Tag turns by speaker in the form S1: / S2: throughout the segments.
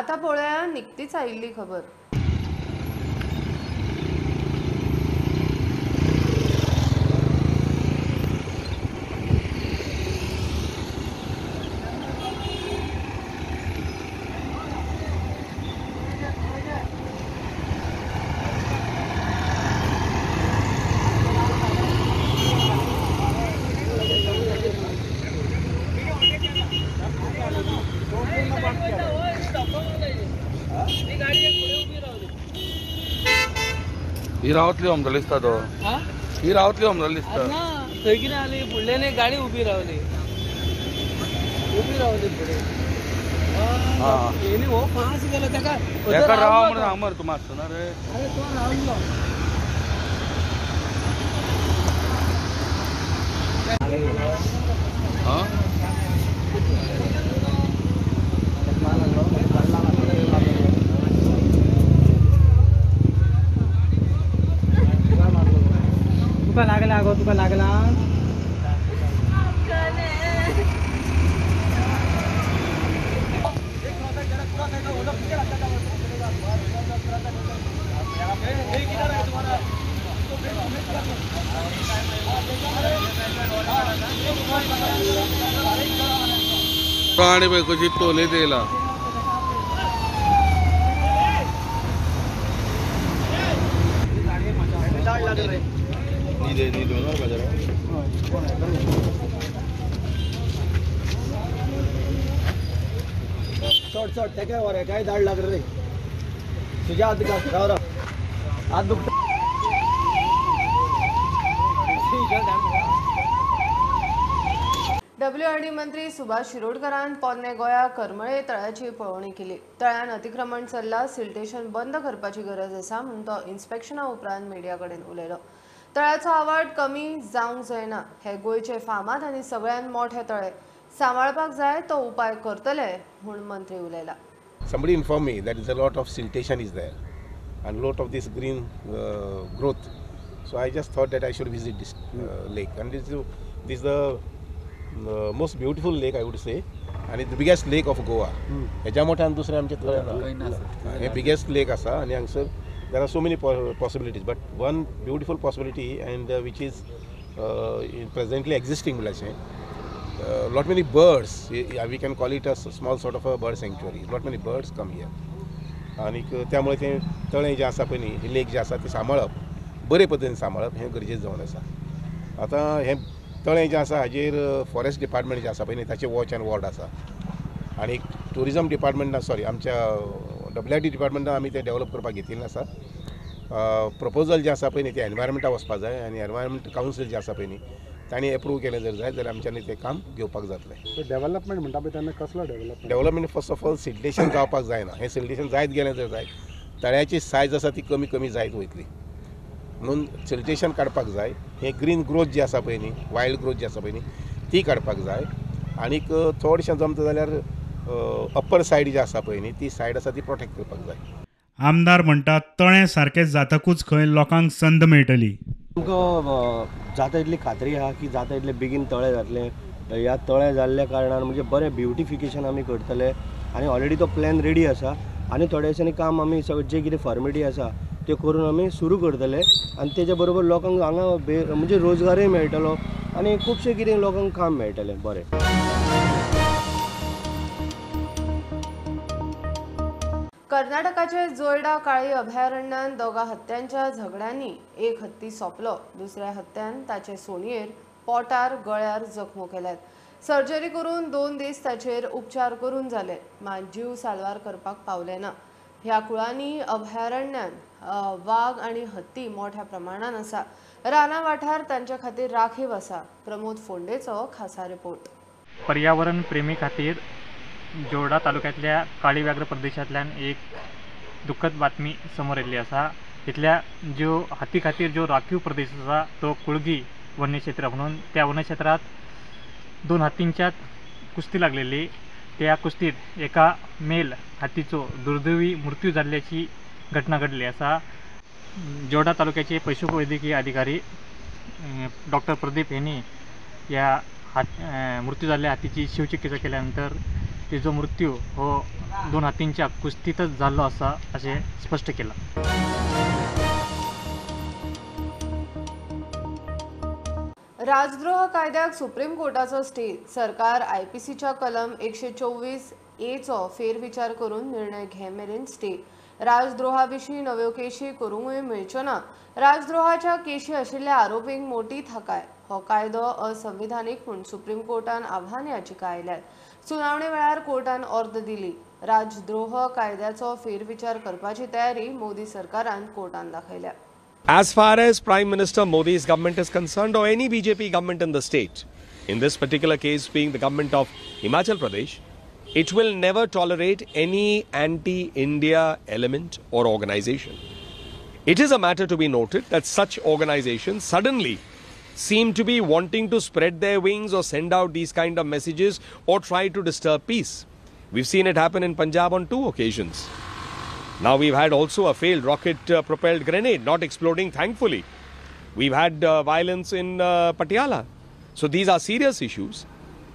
S1: आता पळया निकतीच आयिल्ली खबर।
S2: ही रावतली omdal दिसता तो ही रावतली omdal दिसता
S3: ना थंय कितें जालें फुडल्यान एक गाडी उबी रावली फुडें येनी हो फास्ट गेलो तेका
S2: राव म्हणून हांव मरे तूं मारता ना रे
S3: अरे तो रावलो तुका लागला गो तुका लागला
S2: पाणी बाई कशी टोले द्यायला
S3: चढ चढ ते काय वर काय दाड लागलं रे तुझ्या हात का राव हात दुखत
S1: WRD मंत्री सुभाष शिरोडकरान पोन्ने गोया करमळे तळ्याची पळोवणी केली। तळ्यान अतिक्रमण चल्ला, सिल्टेशन बंद करपाची गरज आसा म्हणून तो इन्स्पेक्शना उपरांत मिडिया कडेन उलयलो। तळ्याचो आवाड कमी जावंक जायना, हे गोंयचे फामाद आनी सगळ्यात मोठे तळे सांबाळपाक जाय तो उपाय करतले म्हणून मंत्री उलयला।
S4: Somebody informed me that a lot of siltation is there and lot of this green growth. So I just thought that I should visit this lake, and this is the most beautiful lake I would say, and it's the biggest lake of Goa. हेच्या मोठ्यान दुसरे आमचे तळे हे biggest lake आसा आणि हांगसर there are so many possibilities, but one beautiful possibility and which is presently existing म्हणल्यार lot many birds, we can call it a small sort of a bird sanctuary. Lot many birds come here, आणि त्यामुळे ते तळे जे आसा पळय न्ही, ही लेक जे आसा ती सांबाळप बरे पद्धतीन सांबाळप हे गरजेचं जावन आसा। आता हे तळे जे आसा हाजेर फॉरेस्ट डिपार्टमेंट जे आसा पळय न्ही ताचे वॉच एंड वॉर्ड आसा, आणि टुरिजम डिपार्टमेंटान सॉरी आमच्या WRD डिपार्टमेंटान आमी ते डेव्हलप करपाक घेतिल्लें आसा। प्रपोजल जे आसा पळय न्ही ते एनवायरमेंटा वचपा जाय, आनी एनवायरमेंट कावन्सील जे आसा पळय न्ही तांणी एप्रूव केलें जर जाय जाल्यार आमच्यानी तें काम घेवपाक जातलें।
S5: डेव्हलपमेंट म्हणटा पळय तेन्ना कसलो
S4: development first of all siltation जावपाक जायना, हें सिल्टेशन जायत गेलें जर जाय तळ्याची सायज आसा ती कमी कमी जायत वयतली, म्हणून सिल्टेशन काडपाक जाय। हे ग्रीन ग्रोथ जी आसा पळय न्ही, वायल्ड ग्रोथ जी आसा पळय न्ही ती काडपाक जाय, आनीक चडशें जमता जाल्यार अप्पर सायड जी आसा पळय न्ही ती सायड आसा ती प्रोटेक्ट करपाक जाय।
S6: आमदार म्हणटात तळें सारकें जातकूच खंय लोकांक संद मेळटली।
S7: आमकां जाता इतली खात्री आहा की जाता इतले बेगीन तळें जातलें। ह्या तळें जाल्ल्या कारणान म्हणजे बरें ब्युटिफिकेशन आमी करतले, आनी ऑलरेडी तो प्लॅन रेडी आसा, आनी थोड्या दिसांनी काम आमी सगळें जे कितें फॉर्मेलिटी आसा त्यो करून आमी सुरू करतले, आनी तेच्या बरोबर लोकांक हांगा म्हणजे रोजगारय मेळटलो आनी खुबशे कितें लोकांक काम मेळटलें बरें।
S1: कर्नाटकाचे जोयडा काळी अभयारण्यात दोगा हत्यांच्या झगड्यांनी एक हत्ती सोंपलो, दुसऱ्या हत्यान ताचे सोणयेर पोटार गळ्यार जखमो केल्यात। सर्जरी करून 2 दीस ताचेर उपचार करून जाले, मात जीव साल्वार करपाक पावले ना। ह्या कुळांनी अभयारण्यात वाघ आणि हत्ती मोठ्या प्रमाणात आसा। राना वाठार तांच्या खातीर राखीव आसा। प्रमोद फोंडेचो खासा रिपोर्ट।
S8: पर्यावरण प्रेमी खातीर जोडा तालुक्यातल्या काळी व्याघ्र प्रदेशांतल्यान एक दुःखद बातमी समोर येयल्ली आसा। इथल्या जो हत्ती खातीर जो राखीव प्रदेश आसा तो कुळगी वन्यक्षेत्र म्हणून, त्या वन्यक्षेत्रात 2 हत्तींच्यात कुस्ती लागलेली। त्या कुस्तीत एका मेल हत्तीचो दुर्दैवी मृत्यू जाल्ल्याची घटना घडली आसा। जोडा तालुक्याचे पशुवैद्यकीय अधिकारी डॉक्टर प्रदीप यांनी या मृत्यू झालेल्या हत्तीची शवचिकित्सा केल्यानंतर तिचो मृत्यू हो 2 हातींच्या कुस्तीतच झालो असा असे स्पष्ट केलं.
S1: राजद्रोह कायद्याक सुप्रीम कोर्टाचो स्टे. सरकार IPCच्या कलम 124A चो फेरविचार करून निर्णय घे मेरेन स्टे. राजद्रोहा विशीं नव्यो केशी करूंकय मेळच्यो ना. राजद्रोहाच्या केशी आशिल्ल्या आरोपींक मोठी थाकाय. हो कायदो असंविधानीक म्हूण सुप्रीम कोर्टान आव्हान याचिका आयल्यात. सुनावणे वेळार कोर्टान अर्द दिली. राजद्रोह कायद्याचो फेरविचार करपाची तयारी मोदी सरकारान कोर्टान दाखयल्या.
S5: As far as Prime Minister Modi's government is concerned, or any BJP government in the state, in this particular case being the government of Himachal Pradesh, it will never tolerate any anti-India element or organization. It is a matter to be noted that such organizations suddenly seem to be wanting to spread their wings or send out these kind of messages or try to disturb peace. We've seen it happen in Punjab on 2 occasions. Now we've had also a failed rocket-propelled grenade, not exploding thankfully. We've had violence in Patiala. So these are serious issues.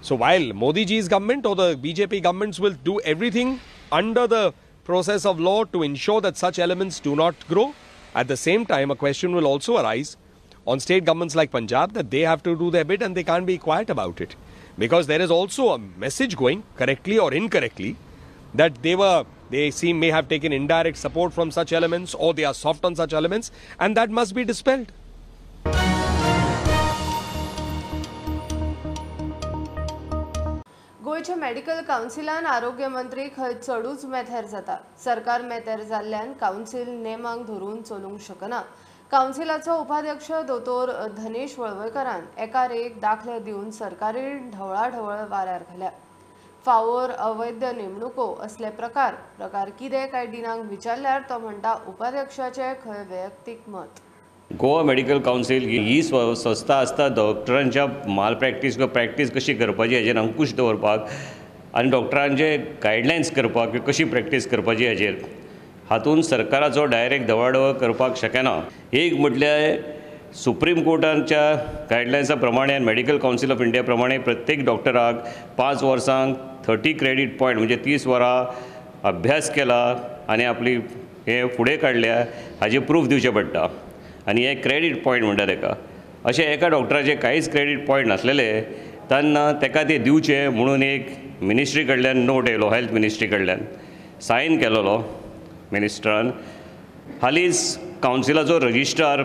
S5: So while Modi ji's government or the BJP governments will do everything under the process of law to ensure that such elements do not grow, at the same time a question will also arise on state governments like Punjab that they have to do their bit and they can't be quiet about it. Because there is also a message going, correctly or incorrectly, that they may have taken indirect support from such elements or they are soft on such elements, and that must be dispelled.
S1: गोयच्या medical काउन्सिलान आरोग्य मंत्री खंय चडूच मेथेर जाता. सरकार मेथेर जाल्ल्यान council नेमांक धरून चलूंक शकना. काउन्सिलाचो उपाध्यक्ष दोतोर धनेश वळवयकरान एकार एक दाखले दिवन सरकारी ढवळाढवळ वाऱ्यार घाल्या. फावोर अवैध नेमणुको असले प्रकार कितें काय डिनांक विचारल्यार तो म्हणटा उपाध्यक्षाचे खंय वैयक्तीक मत.
S9: गोवा मेडिकल काउन्सिल ही संस्था आसता डॉक्टरांच्या माल प्रॅक्टीस प्रॅक्टीस कशी करपाची हेजेर अंकुश दवरपाक आनी डॉक्टरांचे गायडलायन्स करपाक कशी प्रॅक्टीस करपाची हेजेर हातूंत सरकाराचो डायरेक्ट ढवळाढवळ करपाक शकना. एक म्हटल्यार सुप्रीम कोर्टाच्या गायडलायन्सा प्रमाणे आनी मेडिकल काउन्सिल ऑफ इंडिया प्रमाणे प्रत्येक डॉक्टराक 5 वर्सांक 30 क्रेडीट पॉयंट म्हणजे 30 वरां अभ्यास केला आनी आपली हे फुडें काडल्या हाजे प्रूफ दिवचे पडटा आनी हे क्रेडीट पॉयंट म्हणटा ताका. अशें एका डॉक्टराचे कांयच क्रेडीट पॉयंट नासलेले तेन्ना ताका ते दिवचे म्हणून एक मिनिस्ट्री कडल्यान नोट येयलो, हेल्थ मिनिस्ट्री कडल्यान सायन केलोलो मिनिस्टरान. हालींच काउन्सिलाचो रजिस्ट्रार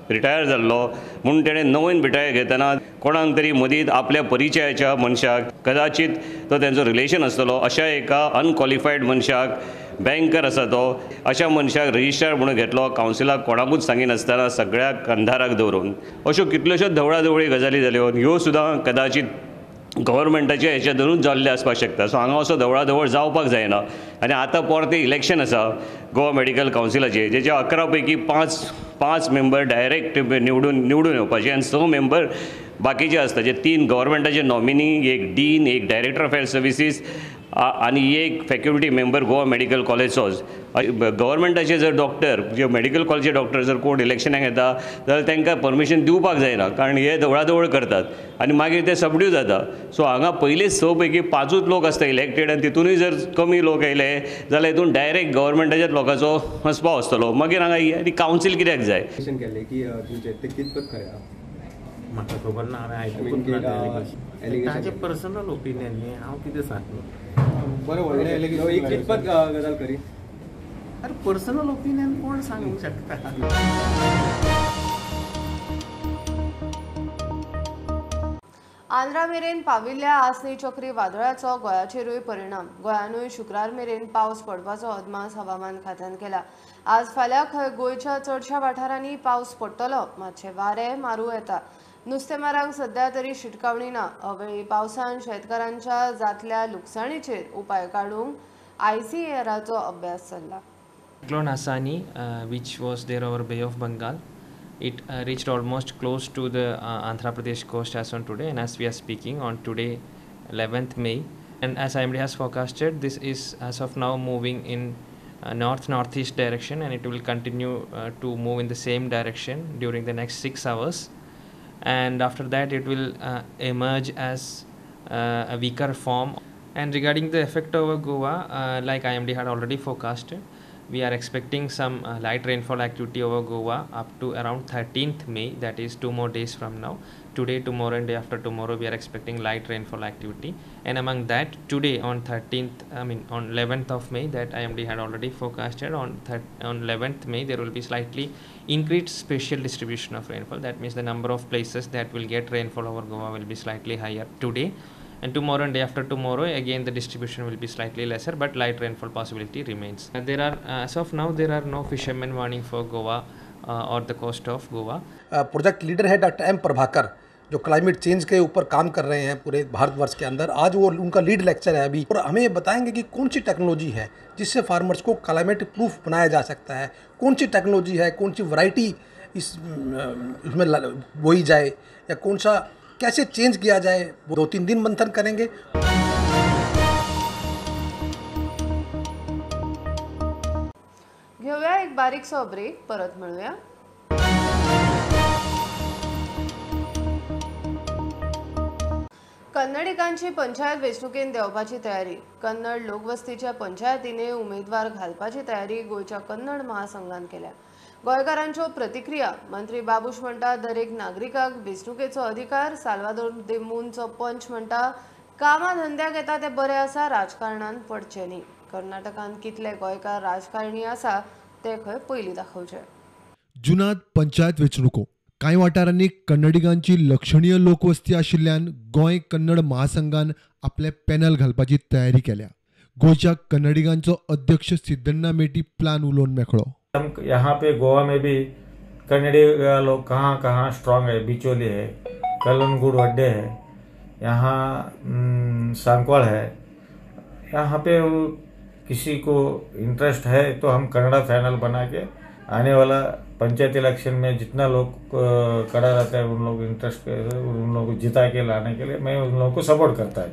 S9: रिटायर जाल्लो म्हणून तेणें नवीन रिटायर घेतना कोणाक तरी मदींच आपल्या परिचयाच्या मनशाक कदाचित तो तेंचो रिलेशन आसतलो अशा एका अनक्वॉलिफायड मनशाक बँकर आसा तो अशा मनशाक रजिस्ट्रार म्हणून घेतलो. काउन्सिलाक कोणाकूच सांगिनासतना सगळ्याक अंधाराक दवरून अश्यो कितल्योश्योच ढवळाढवळी गजाली जाल्यो. ह्यो सुद्दां कदाचित गव्हर्मेंटाच्या हेच्या धरून जाल्ले आसपाक शकता. सो हांगा असो ढवळाढवळ जावपाक जायना. आनी आतां परतें इलेक्शन आसा गोवा मेडिकल काउन्सिलाचें जेचे 11 पैकी 5 मेंबर डायरेक्ट निवडून येवपाचे आनी 6 मेंबर बाकीचे आसता जे 3 गव्हर्मेंटाचे नॉमिनी, एक डीन, एक डायरेक्टर ऑफ हेल्थ सर्विसीस आनी एक फॅकल्टी मेंबर गोवा मेडिकल कॉलेजचोच. गव्हर्मेंटाचे जर डॉक्टर जे मेडिकल कॉलेजचे डॉक्टर जर कोण इलेक्शनाक येता जाल्यार तांकां परमिशन दिवपाक जायना कारण हे ढवळाढवळ करतात आनी मागीर ते सबड्यू जाता. सो हांगा पयले 6 पैकी 5 लोक आसता इलेक्टेड आनी तितूनय जर कमी लोक येयले जाल्यार हितून डायरेक्ट गव्हर्मेंटाच्याच लोकांचो मस्पाव आसतलो. मागीर हांगा आनी काउन्सील कित्याक जाय.
S3: केले की तुमचे ते कितपत खरें आहा?
S10: म्हाका खबर ना, हांवें आयकूंक ना. ताजें पर्सनल ओपिनियन न्ही, हांव कितें सांगू.
S3: बरें व्हडलें एलिगेशन एक कितपत गजाल खरी?
S10: अरे पर्सनल ओपिनियन कोण सांगूंक शकता.
S1: आंध्रा मेरेन पाविल्ल्या आसनी चक्री वादळाचो गोंयाचेरूय परिणाम. गोंयानूय शुक्रार मेरेन पावस पडपाचो अदमास हवामान खात्यान केला. आज फाल्यां खंय गोंयच्या चडशा वाठारांनी पावस पडटलो, मातशे वारे मारूं येता. नुस्तेमारांक सध्या तरी शिटकावणी ना. अवेळी पावसान शेतकारांच्या जातल्या लुकसाणीचेर उपाय काडूंक ICARचो अभ्यास चल्ला.
S11: Cyclone Hasani, which was there over Bay of Bengal, it reached almost close to the Andhra Pradesh coast as on today, and as we are speaking on today 11th May, and as IMD has forecasted, this is as of now moving in northeast direction, and it will continue to move in the same direction during the next 6 hours, and after that it will emerge as a weaker form, And regarding the effect over Goa, like IMD had already forecasted, we are expecting some light rainfall activity over Goa up to around 13th May, that is 2 more days from now. Today, tomorrow and day after tomorrow we are expecting light rainfall activity, and among that today on 11th of May, that IMD had already forecasted, on 11th May there will be slightly increased spatial distribution of rainfall. That means the number of places that will get rainfall over Goa will be slightly higher today. And tomorrow and day after tomorrow, again the distribution will be slightly lesser, but light rainfall possibility remains. There are, as of now, there are no fishermen warning for Goa or the coast of Goa.
S12: Project leader है doctor M Prabhakar, जो climate change के ऊपर काम कर रहे हैं पूरे भारतवर्ष के अंदर। आज वो उनका लीड लेक्चर है अभी, और हमें ये बताएंगे कि कौन सी टेक्नोलॉजी है जिससे फार्मर्स को क्लाइमेट प्रूफ बनाया जा सकता है, कौन सी टेक्नोलॉजी है, कौन सी वैरायटी इसमें बोई जाए, या कौन सा कैसे चेंज किया जाए, वो 2-3 दिन मंथन करेंगे।
S1: घेऊया एक बारीकसा ब्रेक, परत मिळूया। कन्नडिकांची पंचायत वेंचणुकेन देवपाची तयारी। कन्नड लोकवस्तीच्या पंचायतीने उमेदवार घालपाची तयारी गोयच्या कन्नड महासंघान केल्या। गोंयकारांच्यो प्रतिक्रिया। मंत्री बाबूश म्हणटा दरेक नागरिकाक वेंचणुकेचो अधिकार। साल्वादोर देमूनचो पंच म्हणटा कामा धंद्याक येता ते बरे आसा, राजकारणान पडचे न्ही। कर्नाटकान कितले गोंयकार राजकारणी आसा ते खंय पयलीं दाखोवचे।
S13: जुनात पंचायत वेंचणुको कांय वाठारांनी कन्नडिगांची लक्षणीय लोकवस्ती आशिल्ल्यान गोंय कन्नड महासंघान आपले पॅनल घालपाची तयारी केल्या। गोंयच्या कन्नडिगांचो अध्यक्ष सिद्धण्णा मेटी प्लान उलोवन मेकळो।
S10: यहाँ पे गोवा में भी कन्नड़ी लोग कहाँ कहाँ स्ट्रांग है। बिचोली है, कलनगुड वड्डे है, यहाँ सांकवाड़ है। यहाँ पे किसी को इंटरेस्ट है तो हम कन्नड़ा पैनल बना के आने वाला पंचायत इलेक्शन में जितना लोग खड़ा रहता है उन लोग इंटरेस्ट उन लोगों को जिता के लाने के लिए मैं उन लोगों को सपोर्ट करता है।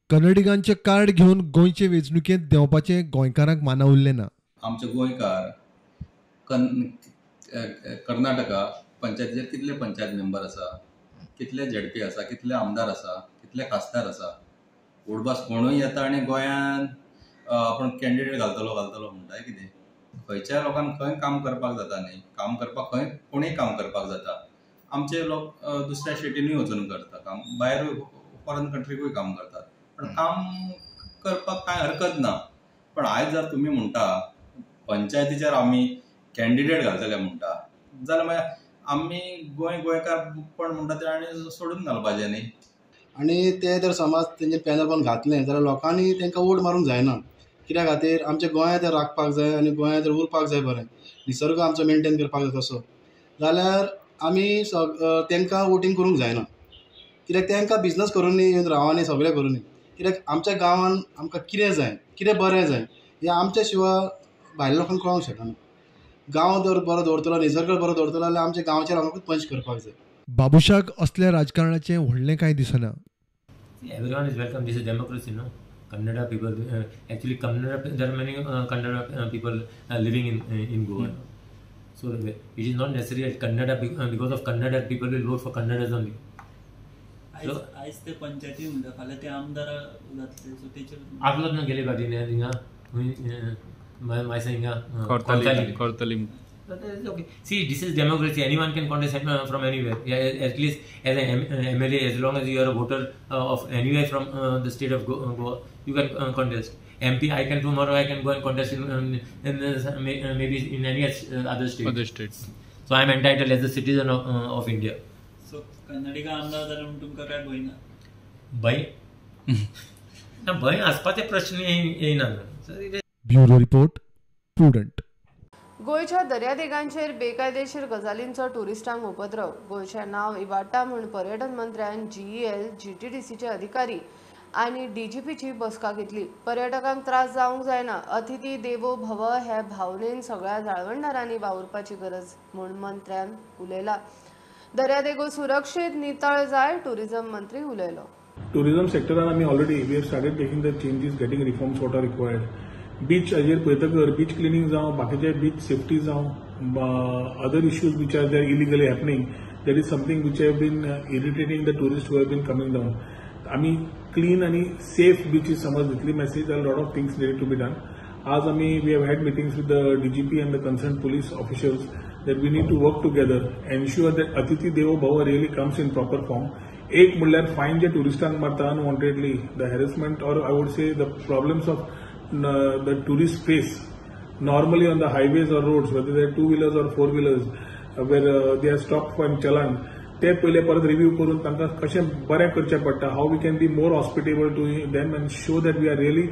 S13: कन्नडिगांचे कार्ड घेऊन गोंयचे वेंचणुकेंत देवपाचे गोंयकारांक माना उरले ना।
S14: आमचे गोंयकार कर्नाटका पंचायतीचे कितले पंचायत मेंबर आसा, कितले झेडपी आसा, कितले आमदार आसा, कितले खासदार आसा, उडबास कोणूय येता आनी गोंयान आपण कॅन्डिडेट घालतलो म्हणटा कितें। खंयच्या लोकांक खंय काम करपाक जाता न्ही, काम करपाक खंय कोणूय काम करपाक जाता। आमचे लोक दुसऱ्या स्टेटीनूय वचून करता काम, भायर फॉरेन कंट्रीकूय काम करतात, पण काम करपाक कांय हरकत ना। पण आयज जर तुमी म्हणटा पंचायतीचेर आमी कॅन्डिडेट घालतले म्हणटा जाल्यार मागीर आमी गोंयकार पण म्हणटा ते आनी सोडून घालपाचें न्ही।
S15: आनी ते जर समज तेंचे पॅनल पण घातलें जाल्यार लोकांनी तांकां वोट मारूंक जायना। कित्या खातीर आमच्या गोंयांत राखपाक जाय आनी गोंयांत उरपाक जाय, बरें निसर्ग आमचो मेंटेन करपाक जाय तसो, जाल्यार आमी तांकां वोटींग करूंक जायना। कित्याक तांकां बिजनस करून न्ही रावांनी सगळें करून न्ही। कित्याक आमच्या गांवांत आमकां कितें जाय, कितें बरें जाय हें आमच्या शिवाय भायल्या लोकांक कळोंक शकना। गांव जर बरो दवरतलो, निसर्ग बरो दवरतलो जाल्यार आमच्या गांवच्या लोकांकूच पंच करपाक जाय।
S13: बाबुशाक असल्या राजकारणाचें व्हडलें कांय दिसना।
S16: Everyone is welcome. This is democracy, no? Kannada people, actually Kannada, there are many Kannada people living in Goa. So it is not necessary that Kannada, because of Kannada people will vote for Kannadas only.
S17: आज ते पंचायती म्हणटा फाल्यां ते आमदार जातले, so तेचेर
S16: आपलोच ना गेले फाटी हिंगा मायसा हिंगा
S2: Kortalim.
S16: Okay. See, this is democracy. Anyone can contest from anywhere. Yeah, at least as an MLA, as long as you are a voter of anywhere from the state of Goa, you can contest. MP, I can tomorrow I can go and contest in maybe in any other state.
S2: Other states.
S16: So I am entitled as a citizen of India.
S17: So Kannadiga आमदार जाल्यार तुमकां काय भंय ना?
S16: भंय ना, भंय आसपाचे प्रश्न येयना।
S13: Bureau report prudent.
S1: गोयच्या दर्यादेगांचेर बेकायदेशीर गजालींचो टुरिस्टांक उपद्रव। गोयचें नांव इबाडटा म्हूण पर्यटन मंत्र्यान GEL, GTDCचे अधिकारी आनी DGPची बसका घेतली। पर्यटकांक त्रास जावंक जायना, अतिथी देवो भव हे भावनेन सगळ्या जाळवणदारांनी वावुरपाची गरज म्हूण मंत्र्यान उलयला। दर्यादेगो सुरक्षीत नितळ जाय, टुरिझम मंत्री उलयलो।
S18: टुरिझम सेक्टरान आमी already we have started taking the changes, getting reforms what are required. Beach हाजेर पळयतकर बीच क्लिनिंग जावं, बाकीचे बीच सेफ्टी जावं, other issues which are there illegally happening, that is something which have been irritating the tourist who have been coming down. आम्ही clean आणि safe beaches समज दितली message, lot of things need to be done. आज we have had meetings with the DGP and the concerned police officials that we need to work together, ensure that Atithi Devo Bhava really comes in proper form. एक म्हणल्यार फायन जे टुरिस्टांक मारता unwantedly, the harassment or I would say the problems of the tourist face normally on the highways or roads, whether they are 2-wheelers or 4-wheelers, where they are stopped for challan, ते पहिले परत review करून तांकां कशें बरें करचें पडटा, how we can be more hospitable to them and show that we are really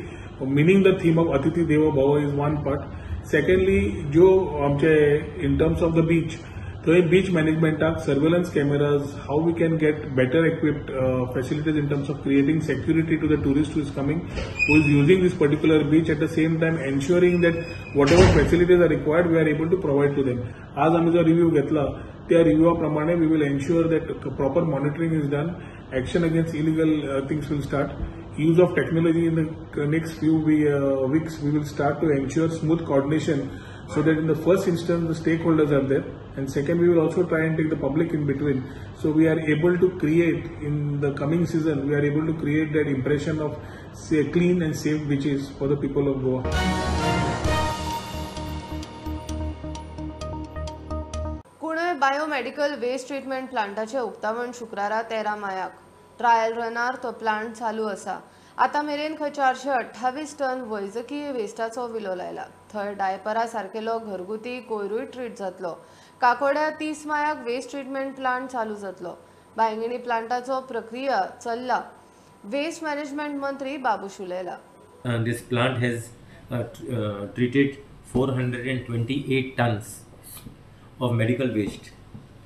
S18: meaning the theme of Atithi Devo Bhava is one part. Secondly जो आमचे in terms of the beach, थंय बीच मॅनेजमेंटाक surveillance cameras, how we can get better equipped facilities in terms of creating security to the tourist who is coming, who is using this particular beach, at the same time ensuring that whatever facilities are required we are able to provide to them. आज आम्ही जो review घेतला त्या review प्रमाणे we will ensure that proper monitoring is done, action against illegal things will start. Use of technology in the next few weeks, we will start to ensure smooth coordination so that in the first instance the stakeholders are there, and second we will also try and take the public in between, so we are able to create in the coming season, we are able to create that impression of say clean and safe beaches for the people of Goa.
S1: Pune biomedical waste treatment प्लांटाचे उक्तावण शुक्रारा 13 मायाक. Trial रनार तो plant चालू असा. आता मेरेन खंय 428 ton वैजकीय वेस्टाचो विलो लायला. थंय डायपरा सारकेलो घरगुती कोयरूय ट्रीट जातलो. काकोड्या 30 मायाक वेस्ट ट्रीटमेंट प्लांट चालू जातलो. बांयगणी प्लांटाचो प्रक्रिया चल्ला. वेस्ट मॅनेजमेंट मंत्री Babush उलयला.
S16: This plant has treated 428 tons of medical waste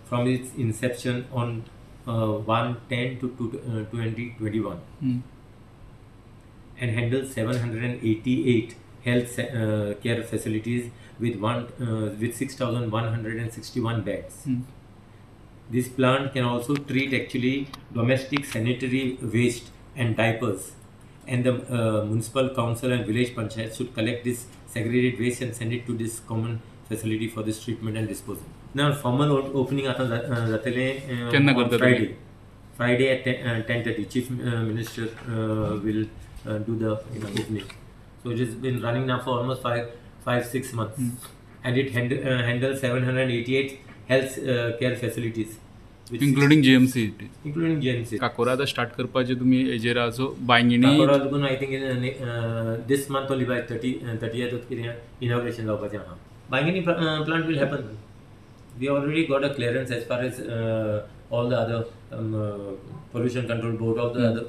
S16: from its inception on 1/10 to 2021 and handles 788 health care facilities with 6,161 beds. This plant can also treat actually domestic sanitary waste and diapers, and the municipal council and village panchayat should collect this segregated waste and send it to this common facility for this treatment and disposal. Now formal opening आता जातले Friday at 10:30. Chief Minister will do the opening. So it has been running now for almost 5-6 months, and it handles 788 health care facilities,
S2: including GMC.
S16: Including GMC.
S2: काकोरा आता start करपाचे तुम्ही हेजेर आजो बांयगणी.
S16: काकोरा लागून I think this month only by 30th कितें inauguration जावपाचें आहा. बांयगणी plant will happen. We already got a clearance as far as all the other pollution control board, all the other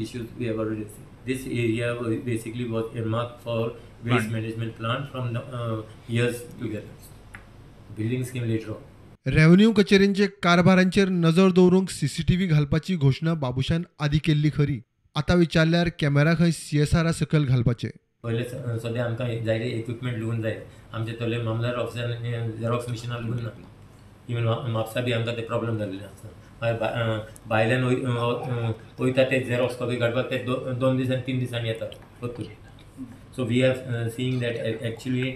S16: issues we have already seen. This area basically was earmarked for waste management plant from years together. Building scheme later on.
S13: Revenue कचेरींचे कारभारांचेर नजर दवरूंक CCTV घालपाची घोषणा बाबुशान आदी केल्ली खरी. आता विचारल्यार कॅमेरा खंय CSR सकयल घालपाचे. पहिले
S16: सध्या आमकां जायते इक्विपमेंट लिहून जाय. आमचे तोले मामदार ऑफिसान झेरॉक्स मिशिनार लिहून ना. इवन म्हापसा बी आमकां ते प्रॉब्लेम जाल्ले आसा. भायल्यान वयता ते झेरॉक्स कॉपी काडपाक ते 2 दिसांनी 3 दिसांनी येतात फक्त. So we are seeing that actually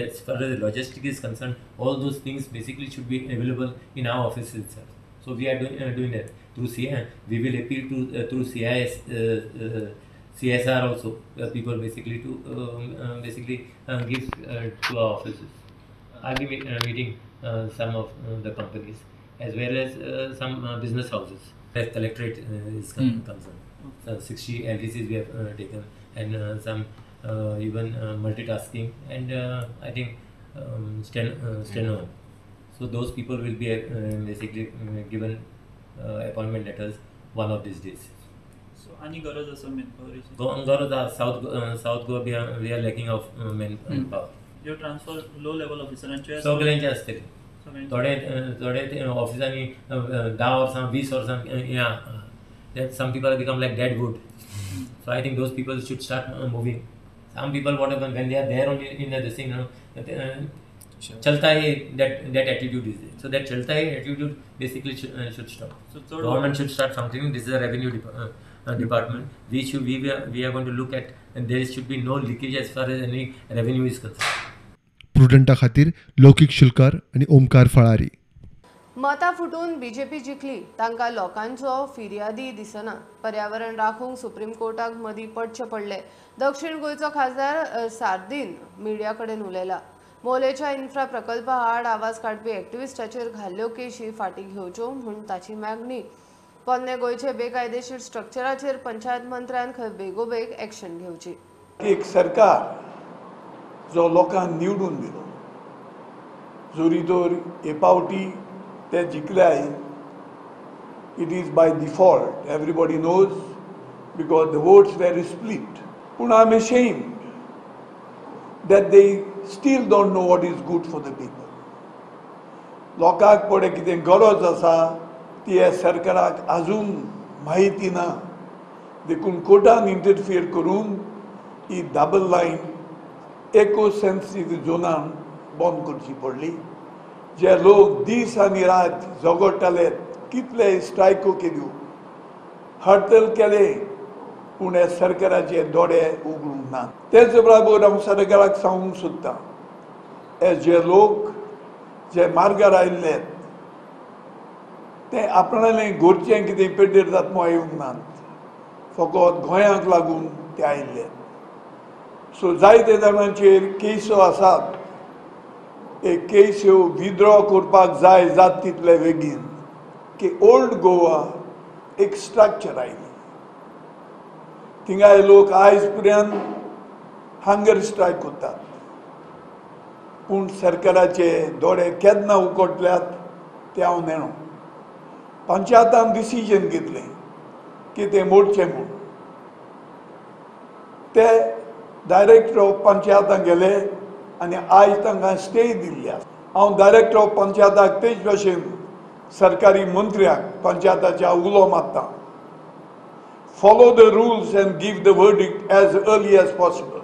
S16: as far as logistics is concerned, all those things basically should be available in our offices itself. So we are doing that through CI. We will appeal to through CIS, CSR also people basically to give to our offices. I'll be meeting some of the companies as well as some business houses. As collectorate is concerned, 60 LTCs we have taken, and some even multitasking, and I think steno. So those people will be basically given appointment letters one of these days.
S17: So any गरज असो manpower?
S16: गरज South Goa we are lacking of manpower.
S17: जो transfer low level ऑफिसरांचे
S16: सगळ्यांचे असते. थोडे ऑफिसांनी 10 वर्सां 20 वर्सां या that some people become like dead wood. So I think those people should start moving. Some people whatever when they are there only in the thing, chalta hai that attitude is there. So that chalta hai attitude basically should stop. So government should start something. This is a revenue department. We are going to look at, and there should be no leakage as far as any revenue is concerned.
S13: प्रुडंटा खातीर लौकिक शिलकार आणि ओमकार फळारी.
S1: मतां फुटून BJP जिखली तांकां लोकांचो फिर्यादी दिसना. पर्यावरण राखूंक सुप्रीम कोर्टाक मदीं पडचे पडले. दक्षिण गोंयचो खासदार सार्दीन मिडिया कडेन उलयला. मोलेच्या इन्फ्रा प्रकल्पा आड आवाज काडपी एक्टिविस्टाचेर घाल्ल्यो केशी फाटीं घेवच्यो म्हूण ताची मागणी. पोन्ने गोंयचे बेकायदेशीर स्ट्रक्चराचेर पंचायत मंत्र्यान खंय बेगोबेग एक्शन घेवची.
S19: एक सरकार जो लोकांक निवडून दिलो जोरी तर हे पावटी ते जिखल्याय it is by default everybody knows because the votes were split. पूण I am ashamed that they still don't know what is good for the people. लोकांक पडे कितें गरज आसा ती ह्या सरकाराक आजून म्हायती ना. देखून कोर्टान इंटरफियर करून ही डबल लायन एको सेन्सिटीव झोनान बंद करची पडली. जे लोक दीस आनी रात झगडटाले, कितले स्ट्रायको केल्यो, हडताल केले, पूण ह्या सरकाराचे दोळे उगडूंक ना. तेच बरोबर हांव सरकाराक सांगूंक सोदतां, हे जे लोक जे मार्गार आयिल्ले ते आपणालें घरचें कितें पेड्डेर जाता म्हूण येवंक नात. फकत गोंयाक लागून ते आयिल्ले. सो जायते जाणांचेर केसो आसात. हे केस्यो विथड्रॉ करपाक जाय जाता तितले बेगीन की ओल्ड गोवा एक स्ट्रक्चर आयली. थिंगाय लोक आयज पर्यंत हंगर स्ट्रायक करतात. पूण सरकाराचे दोळे केन्ना उकडल्यात ते हांव नेणो. पंचायतान डिसिजन घेतलें की ते मोडचें म्हूण. ते डायरेक्टर ऑफ पंचायताक गेले आनी आयज तांकां स्टे दिल्ली आसा. हांव डायरेक्टर ऑफ पंचायताक तेच भाशेन सरकारी मंत्र्याक पंचायताच्या उलो मारतां. Follow the rules and give the verdict as early as possible.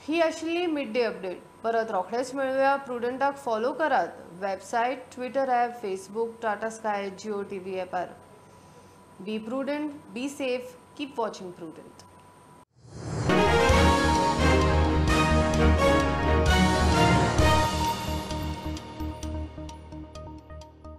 S1: ही आशिल्ली मिड डे अपडेट. परत रोखडेच मेळुया. प्रुडंटाक फॉलो करात. Website, Twitter app, Facebook, Tata Sky, Jio TV ॲपार. Be prudent, be safe, keep watching prudent.